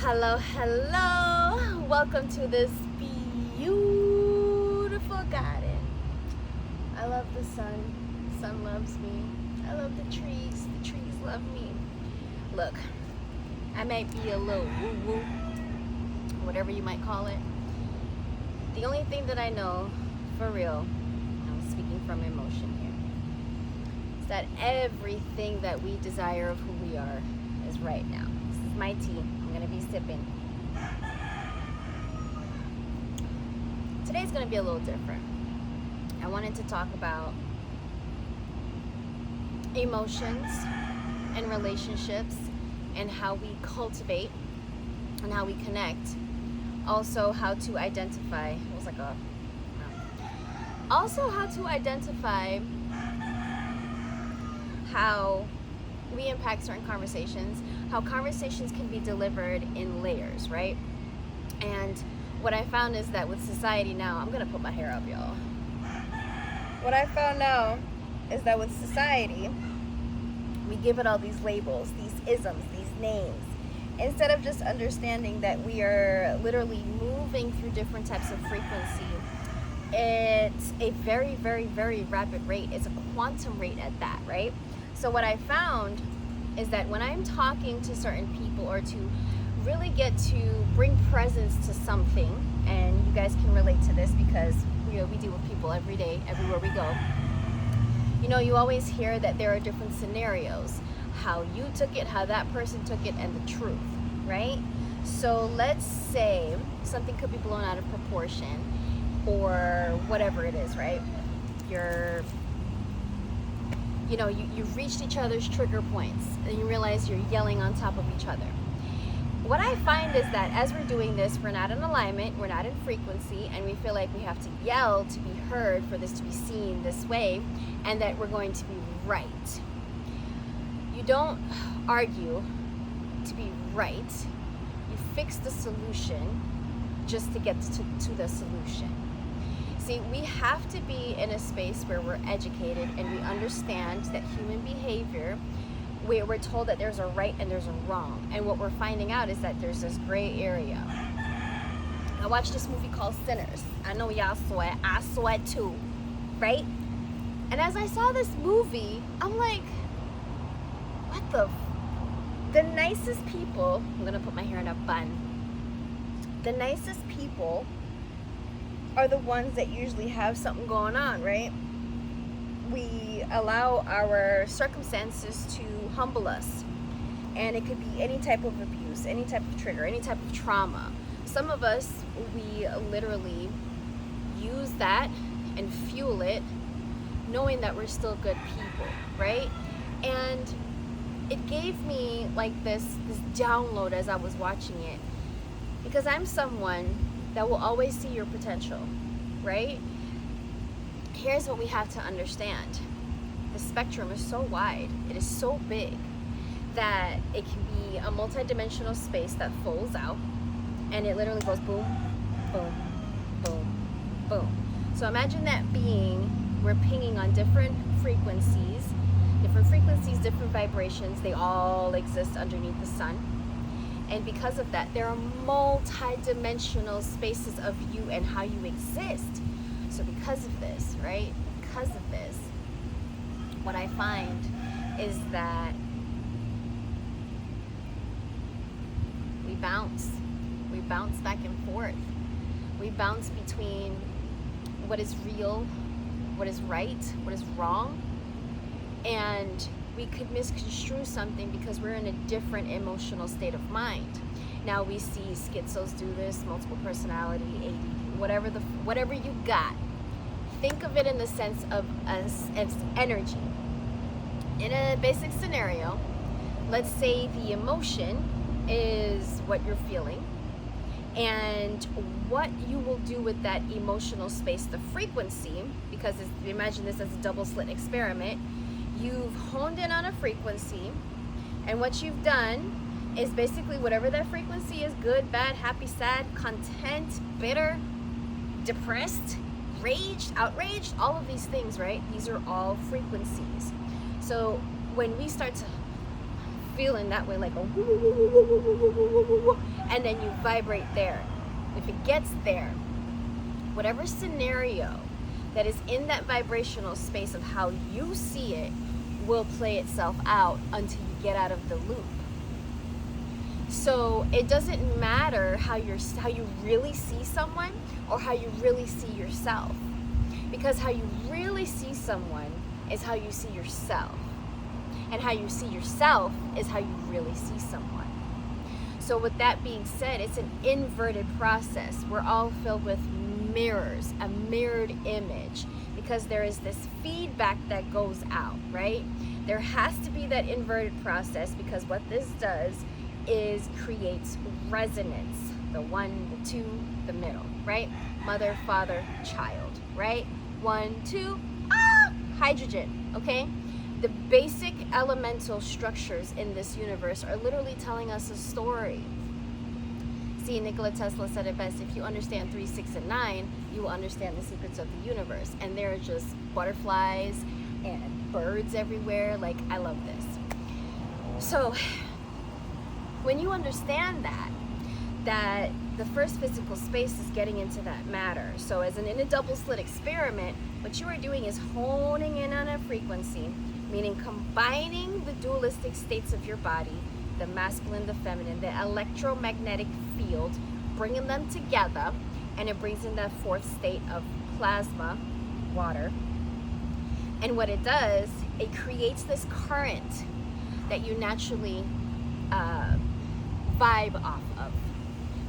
Hello, hello. Welcome to this beautiful garden. I love the sun. The sun loves me. I love the trees. The trees love me. Look, I might be a little woo-woo, whatever you might call it. The only thing that I know, for real, I'm speaking from emotion here, is that everything that we desire of who we are is right now. This is my tea. I'm gonna be sipping. Today's gonna be a little different. I wanted to talk about emotions and relationships and how we cultivate and how we connect. Also how to identify, also how to identify how we impact certain conversations, how conversations can be delivered in layers, right? And what I found is that with society now, I'm gonna put my hair up, y'all. What I found now is that with society, we give it all these labels, these isms, these names, instead of just understanding that we are literally moving through different types of frequency. It's a very, very, very rapid rate. It's a quantum rate at that, right? So what I found is that when I'm talking to certain people or to really get to bring presence to something, and you guys can relate to this because we deal with people every day, everywhere we go. You know, you always hear that there are different scenarios, how you took it, how that person took it, and the truth, right? So let's say something could be blown out of proportion or whatever it is, right? You've reached each other's trigger points and you realize you're yelling on top of each other. What I find is that as we're doing this, we're not in alignment, we're not in frequency, and we feel like we have to yell to be heard for this to be seen this way, and that we're going to be right. You don't argue to be right. You fix the solution just to get to the solution. See, we have to be in a space where we're educated and we understand that human behavior, we're told that there's a right and there's a wrong. And what we're finding out is that there's this gray area. I watched this movie called Sinners. I know y'all saw it. I saw it too, right? And as I saw this movie, I'm like, what the nicest people, I'm gonna put my hair in a bun. The nicest people are the ones that usually have something going on, right? We allow our circumstances to humble us. And it could be any type of abuse, any type of trigger, any type of trauma. Some of us, we literally use that and fuel it, knowing that we're still good people, right? And it gave me like this download as I was watching it. Because I'm someone that will always see your potential, right? Here's what we have to understand. The spectrum is so wide, it is so big, that it can be a multi-dimensional space that folds out, and it literally goes boom, boom, boom, boom. So imagine that being, we're pinging on different frequencies, different vibrations, they all exist underneath the sun. And because of that, there are multi-dimensional spaces of you and how you exist. So because of this, right? Because of this, what I find is that we bounce back and forth. We bounce between what is real, what is right, what is wrong, and we could misconstrue something because we're in a different emotional state of mind. Now we see schizos do this, multiple personality, ADD, whatever you got. Think of it in the sense of as energy. In a basic scenario, let's say the emotion is what you're feeling, and what you will do with that emotional space, the frequency, because imagine this as a double slit experiment. You've honed in on a frequency, and what you've done is basically whatever that frequency is, good, bad, happy, sad, content, bitter, depressed, raged, outraged, all of these things, right? These are all frequencies. So when we start to feeling that way, like a woo, woo, woo, woo, woo, woo, woo, woo, and and then you vibrate there. If it gets there, whatever scenario that is in that vibrational space of how you see it will play itself out until you get out of the loop. So it doesn't matter how you really see someone or how you really see yourself, because how you really see someone is how you see yourself, and how you see yourself is how you really see someone. So with that being said, it's an inverted process. We're all filled with mirrors, a mirrored image, because there is this feedback that goes out, right? There has to be that inverted process, because what this does is creates resonance. The one, the two, the middle, right? Mother, father, child, right? 1, 2, hydrogen, okay? The basic elemental structures in this universe are literally telling us a story. See, Nikola Tesla said it best: if you understand 3, 6, and 9, you will understand the secrets of the universe. And there are just butterflies and birds everywhere. Like, I love this. So when you understand that the first physical space is getting into that matter. So as in a double slit experiment, what you are doing is honing in on a frequency, meaning combining the dualistic states of your body, the masculine, the feminine, the electromagnetic field, bringing them together, and it brings in that fourth state of plasma, water. And what it does, it creates this current that you naturally vibe off of,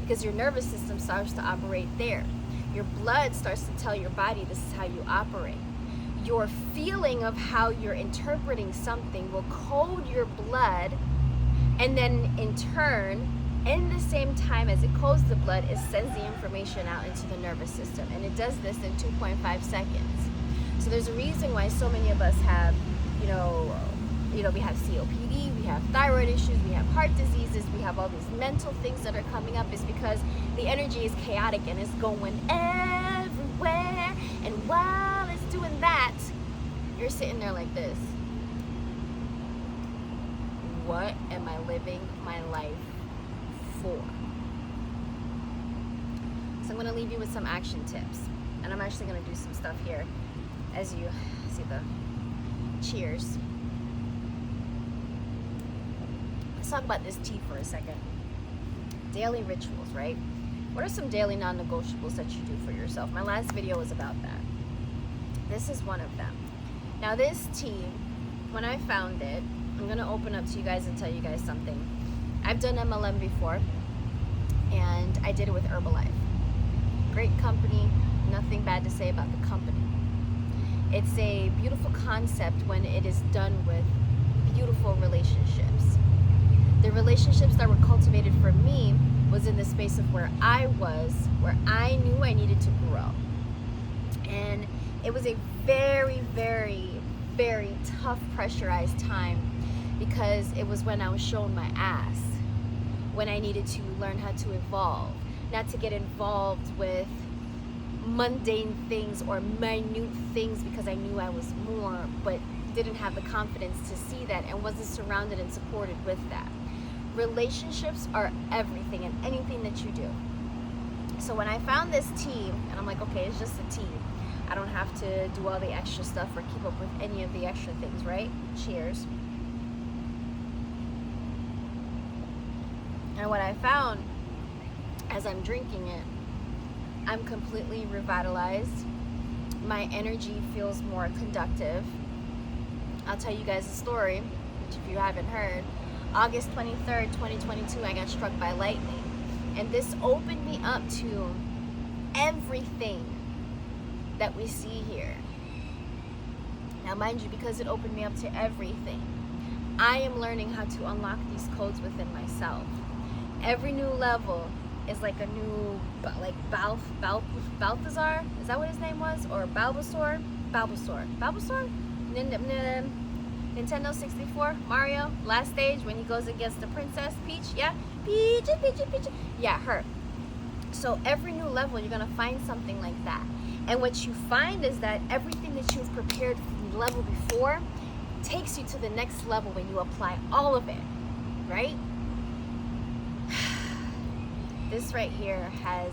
because your nervous system starts to operate there. Your blood starts to tell your body this is how you operate. Your feeling of how you're interpreting something will code your blood, and then in turn, in the same time as it codes the blood, it sends the information out into the nervous system, and it does this in 2.5 seconds. So there's a reason why so many of us have, we have COPD, we have thyroid issues, we have heart diseases, we have all these mental things that are coming up, is because the energy is chaotic and it's going everywhere. And while it's doing that, you're sitting there like this. What am I living my life for? So I'm going to leave you with some action tips. And I'm actually going to do some stuff here as you see the cheers. Let's talk about this tea for a second. Daily rituals, right? What are some daily non-negotiables that you do for yourself? My last video was about that. This is one of them. Now this tea, when I found it, I'm going to open up to you guys and tell you guys something. I've done MLM before, and I did it with Herbalife. Great company, nothing bad to say about the company. It's a beautiful concept when it is done with beautiful relationships. The relationships that were cultivated for me was in the space of where I was, where I knew I needed to grow. And it was a very, very, very tough, pressurized time, because it was when I was showing my ass, when I needed to learn how to evolve, not to get involved with mundane things or minute things, because I knew I was more, but didn't have the confidence to see that and wasn't surrounded and supported with that. Relationships are everything and anything that you do. So when I found this tea, and I'm like, okay, it's just a tea. I don't have to do all the extra stuff or keep up with any of the extra things, right? Cheers. And what I found as I'm drinking it, I'm completely revitalized. My energy feels more conductive. I'll tell you guys a story, which if you haven't heard, August 23rd, 2022, I got struck by lightning. And this opened me up to everything that we see here. Now, mind you, because it opened me up to everything, I am learning how to unlock these codes within myself. Every new level is like a new, like Balthazar, is that what his name was? Or Bulbasaur? Nintendo 64, Mario, last stage when he goes against the Princess Peach, yeah? Peach. Yeah, her. So every new level, you're gonna find something like that. And what you find is that everything that you've prepared from the level before takes you to the next level when you apply all of it, right? this right here has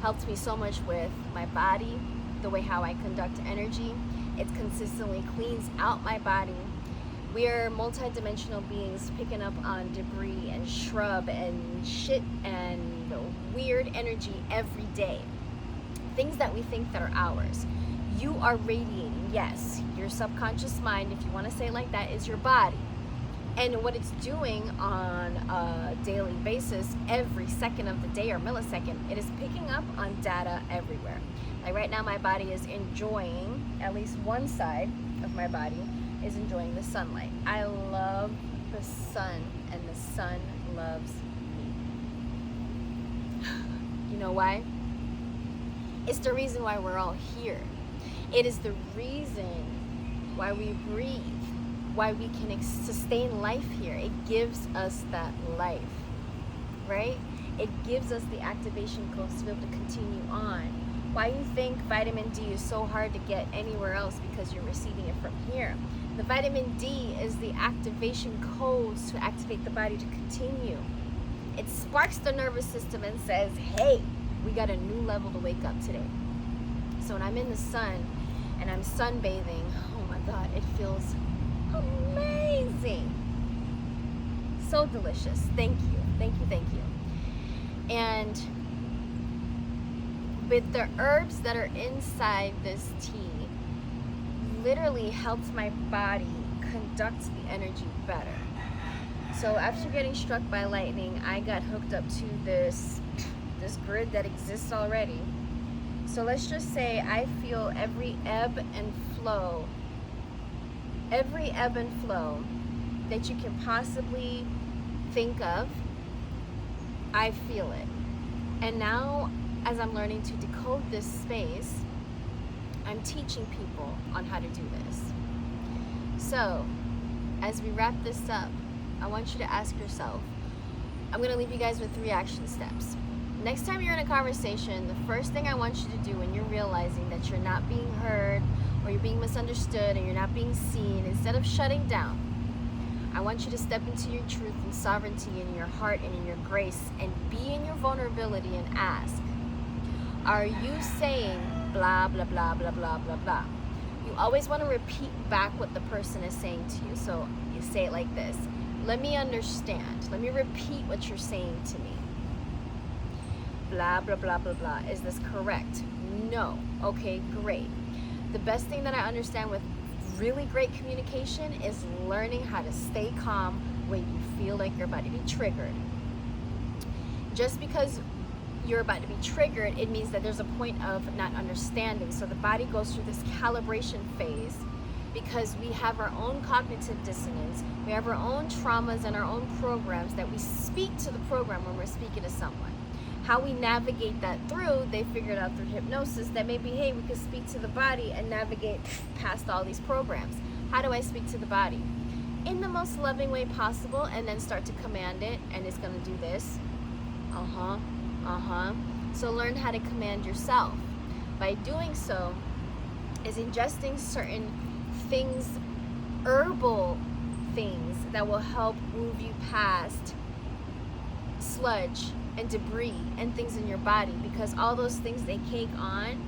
helped me so much with my body, the way how I conduct energy. It consistently cleans out my body. We are multi-dimensional beings picking up on debris and shrub and shit and weird energy every day. Things that we think that are ours. You are radiating, yes. Your subconscious mind, if you want to say it like that, is your body. And what it's doing on a daily basis, every second of the day or millisecond, it is picking up on data everywhere. Like right now, my body is enjoying, at least one side of my body is enjoying the sunlight. I love the sun, and the sun loves me. You know why? It's the reason why we're all here. It is the reason why we breathe, why we can sustain life here. It gives us that life, right? It gives us the activation codes to be able to continue on. Why you think vitamin D is so hard to get anywhere else? Because you're receiving it from here. The vitamin D is the activation codes to activate the body to continue. It sparks the nervous system and says, hey, we got a new level to wake up today. So when I'm in the sun and I'm sunbathing, oh my God, it feels amazing. So delicious. Thank you. Thank you. Thank you. And with the herbs that are inside this tea, literally helps my body conduct the energy better. So after getting struck by lightning, I got hooked up to this grid that exists already. So let's just say I feel every ebb and flow that you can possibly think of, I feel it. And now, as I'm learning to decode this space, I'm teaching people on how to do this. So, as we wrap this up, I want you to ask yourself, I'm gonna leave you guys with 3 action steps. Next time you're in a conversation, the first thing I want you to do when you're realizing that you're not being heard or you're being misunderstood and you're not being seen, instead of shutting down, I want you to step into your truth and sovereignty in your heart and in your grace and be in your vulnerability and ask, are you saying blah, blah, blah, blah, blah, blah, blah? You always want to repeat back what the person is saying to you. So you say it like this. Let me understand. Let me repeat what you're saying to me. Blah, blah, blah, blah, blah. Is this correct? No. Okay, great. The best thing that I understand with really great communication is learning how to stay calm when you feel like you're about to be triggered. Just because you're about to be triggered, it means that there's a point of not understanding. So the body goes through this calibration phase because we have our own cognitive dissonance. We have our own traumas and our own programs that we speak to the program when we're speaking to someone. How we navigate that through, they figured out through hypnosis that maybe, hey, we could speak to the body and navigate past all these programs. How do I speak to the body? In the most loving way possible, and then start to command it, and it's gonna do this. So learn how to command yourself. By doing so, is ingesting certain things, herbal things that will help move you past sludge and debris and things in your body, because all those things, they cake on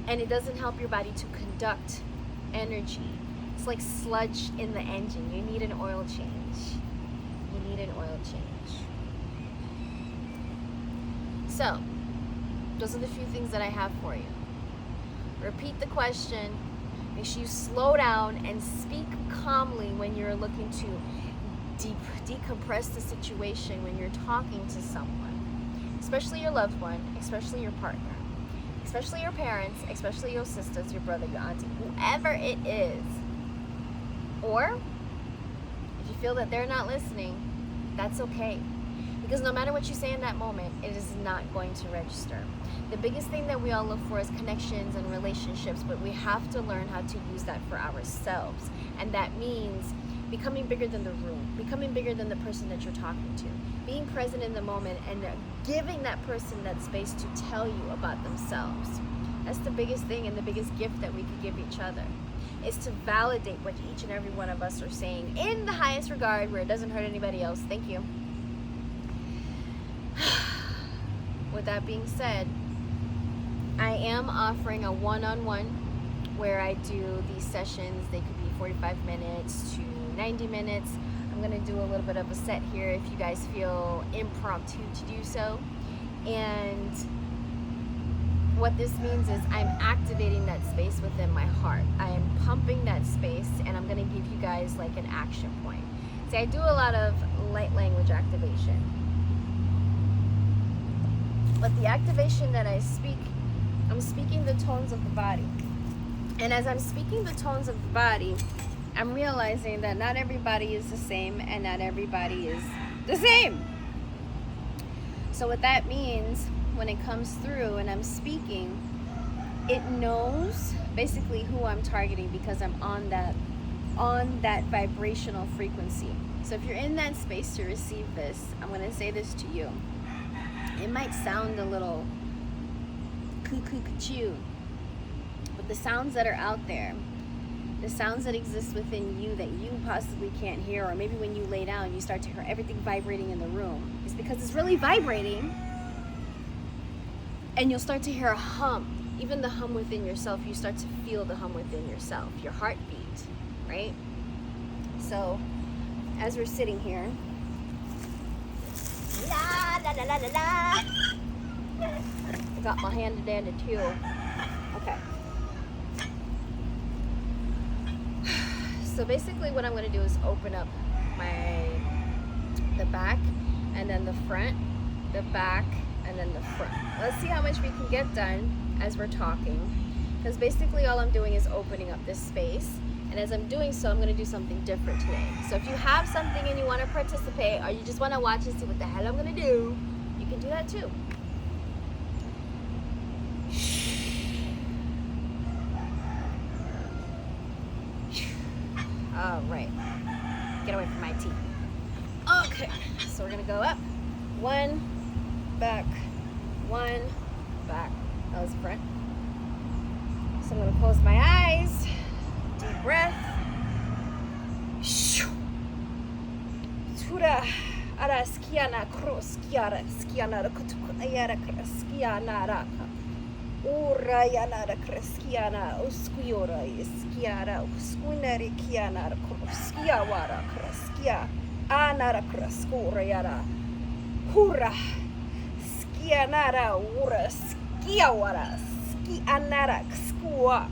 and it doesn't help your body to conduct energy. It's like sludge in the engine. You need an oil change. You need an oil change. So, those are the few things that I have for you. Repeat the question. Make sure you slow down and speak calmly when you're looking to decompress the situation when you're talking to someone, especially your loved one, especially your partner, especially your parents, especially your sisters, your brother, your auntie, whoever it is. Or if you feel that they're not listening, that's okay, because no matter what you say in that moment, it is not going to register. The biggest thing that we all look for is connections and relationships, but we have to learn how to use that for ourselves, and that means becoming bigger than the room, becoming bigger than the person that you're talking to, being present in the moment and giving that person that space to tell you about themselves. That's the biggest thing and the biggest gift that we could give each other, is to validate what each and every one of us are saying in the highest regard where it doesn't hurt anybody else. Thank you. that being said, I am offering a one-on-one where I do these sessions. They could be 45 minutes to 90 minutes. I'm gonna do a little bit of a set here if you guys feel impromptu to do so. And what this means is I'm activating that space within my heart. I am pumping that space, and I'm gonna give you guys like an action point. See, I do a lot of light language activation, but the activation that I speak, I'm speaking the tones of the body. And as I'm speaking the tones of the body, I'm realizing that not everybody is the same, and not everybody is the same. So what that means, when it comes through and I'm speaking, it knows basically who I'm targeting because I'm on that vibrational frequency. So if you're in that space to receive this, I'm going to say this to you. It might sound a little cuckoo, but the sounds that are out there, the sounds that exist within you that you possibly can't hear, or maybe when you lay down you start to hear everything vibrating in the room, is because it's really vibrating. And you'll start to hear a hum, even the hum within yourself. You start to feel the hum within yourself, your heartbeat, right? So as we're sitting here, la la la la la la, I got my hand in there too. Okay. So basically what I'm going to do is open up the back, and then the front, the back, and then the front. Let's see how much we can get done as we're talking, because basically all I'm doing is opening up this space, and as I'm doing so, I'm going to do something different today. So if you have something and you want to participate, or you just want to watch and see what the hell I'm going to do, you can do that too. All right, get away from my teeth. Okay, so we're gonna go up, one, back, that was front. So I'm gonna close my eyes, deep breath. Tura ara skiana cross skiara skiana kutukayara skiana raka. Ura yanara kreskiana uskuora iskiara uskunari kiana kroskiawara kreskia anara kreskura yara hura skianara ura skiawara ski anara skua.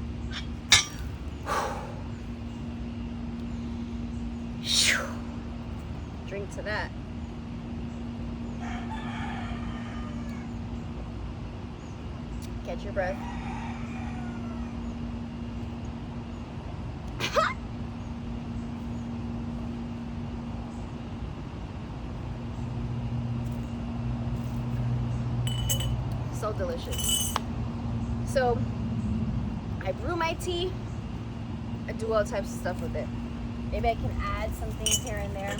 Drink to that. Catch your breath. So delicious. So I brew my tea. I do all types of stuff with it. Maybe I can add some things here and there,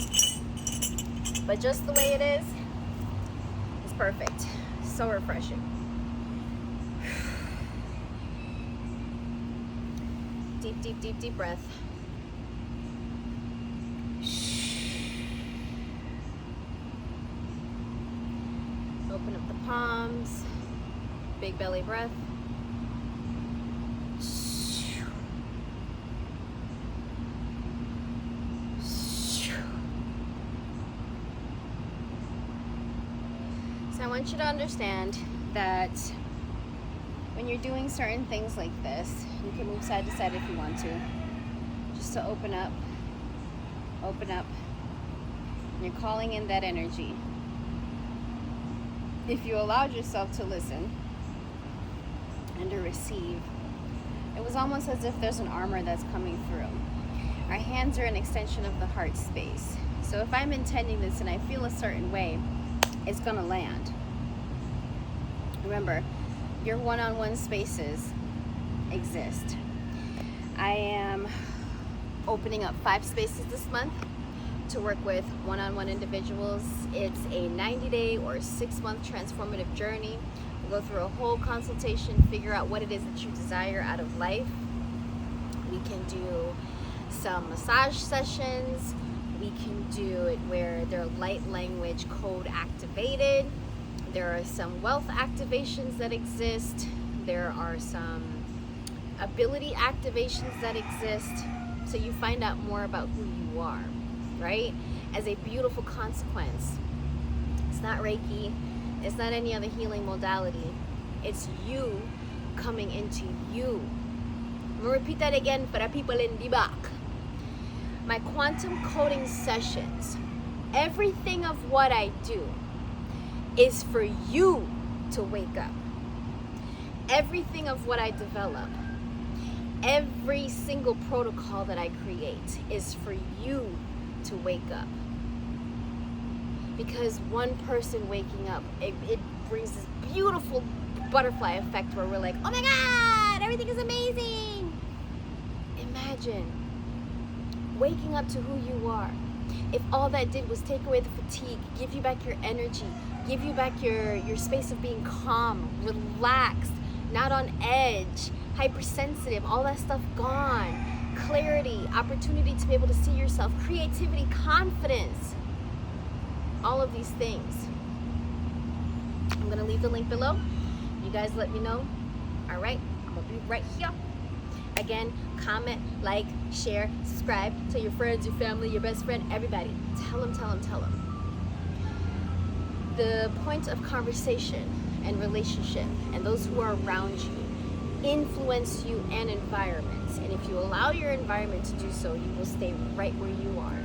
but just the way it is perfect. So refreshing. Deep, deep, deep, deep breath. Open up the palms. Big belly breath. So I want you to understand that when you're doing certain things like this, you can move side to side if you want to, just to open up, and you're calling in that energy. If you allowed yourself to listen and to receive, it was almost as if there's an armor that's coming through. Our hands are an extension of the heart space. So if I'm intending this and I feel a certain way, it's gonna land. Remember, your one-on-one spaces exist. I am opening up 5 spaces this month to work with one-on-one individuals. It's a 90-day or 6-month transformative journey. We'll go through a whole consultation, figure out what it is that you desire out of life. We can do some massage sessions. We can do it where they're light language code activated. There are some wealth activations that exist. There are some ability activations that exist. So you find out more about who you are, right? As a beautiful consequence. It's not Reiki. It's not any other healing modality. It's you coming into you. I'm gonna repeat that again for the people in the back. My quantum coding sessions, everything of what I do is for you to wake up. Everything of what I develop, every single protocol that I create is for you to wake up. Because one person waking up, it brings this beautiful butterfly effect where we're like, oh my God, everything is amazing. Imagine waking up to who you are. If all that did was take away the fatigue, give you back your energy, give you back your space of being calm, relaxed, not on edge, hypersensitive, all that stuff gone. Clarity, opportunity to be able to see yourself, creativity, confidence, all of these things. I'm gonna leave the link below. You guys let me know. All right, I'm gonna be right here. Again, comment, like, share, subscribe, tell your friends, your family, your best friend, everybody. Tell them, tell them, tell them. The point of conversation and relationship and those who are around you influence you and environments. And if you allow your environment to do so, you will stay right where you are.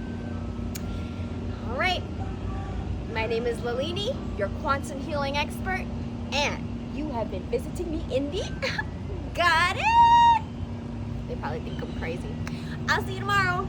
All right. My name is Lalini, your quantum healing expert, and you have been visiting me in the Got it? They probably think I'm crazy. I'll see you tomorrow.